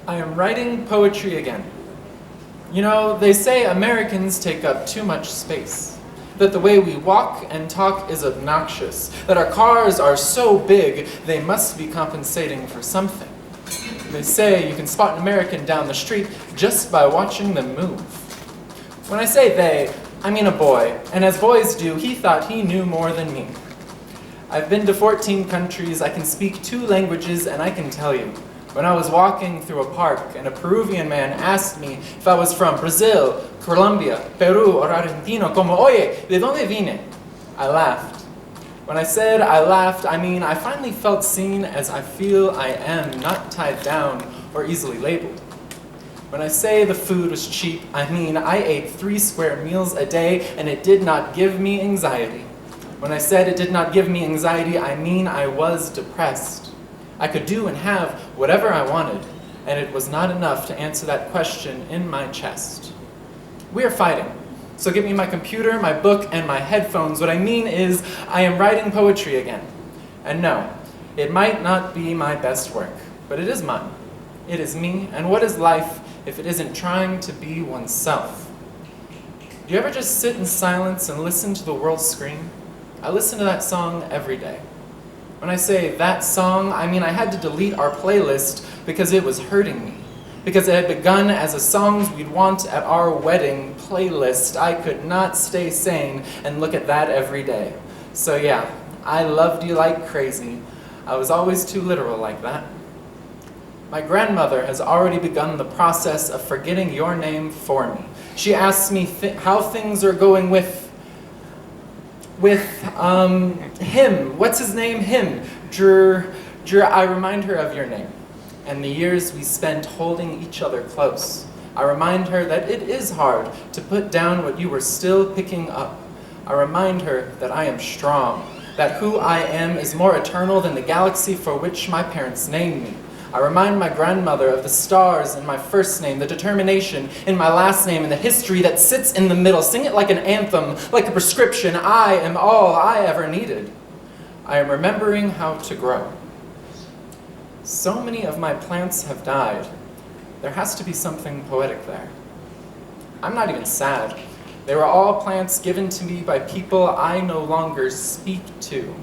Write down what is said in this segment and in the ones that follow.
I am writing poetry again. You know, they say Americans take up too much space, that the way we walk and talk is obnoxious, that our cars are so big they must be compensating for something. They say you can spot an American down the street just by watching them move. When I say they, I mean a boy, and as boys do, he thought he knew more than me. I've been to 14 countries, I can speak 2 languages, and I can tell you, when I was walking through a park and a Peruvian man asked me if I was from Brazil, Colombia, Peru, or Argentina, como, oye, ¿de dónde vine? I laughed. When I said I laughed, I mean I finally felt seen as I feel I am, not tied down or easily labeled. When I say the food was cheap, I mean I ate 3 square meals a day and it did not give me anxiety. When I said it did not give me anxiety, I mean I was depressed. I could do and have whatever I wanted, and it was not enough to answer that question in my chest. We are fighting, so give me my computer, my book, and my headphones. What I mean is, I am writing poetry again. And no, it might not be my best work, but it is mine. It is me, and what is life if it isn't trying to be oneself? Do you ever just sit in silence and listen to the world scream? I listen to that song every day. When I say that song, I mean I had to delete our playlist because it was hurting me. Because it had begun as a songs we'd want at our wedding playlist. I could not stay sane and look at that every day. So yeah, I loved you like crazy. I was always too literal like that. My grandmother has already begun the process of forgetting your name for me. She asks me how things are going with him. What's his name? Him. I remind her of your name and the years we spent holding each other close. I remind her that it is hard to put down what you were still picking up. I remind her that I am strong, that who I am is more eternal than the galaxy for which my parents named me. I remind my grandmother of the stars in my first name, the determination in my last name, and the history that sits in the middle. Sing it like an anthem, like a prescription. I am all I ever needed. I am remembering how to grow. So many of my plants have died. There has to be something poetic there. I'm not even sad. They were all plants given to me by people I no longer speak to.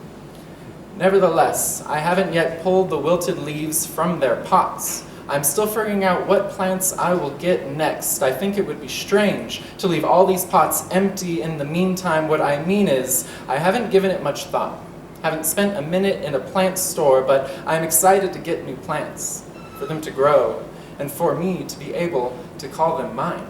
Nevertheless, I haven't yet pulled the wilted leaves from their pots. I'm still figuring out what plants I will get next. I think it would be strange to leave all these pots empty in the meantime. What I mean is, I haven't given it much thought. Haven't spent a minute in a plant store, but I'm excited to get new plants, for them to grow, and for me to be able to call them mine.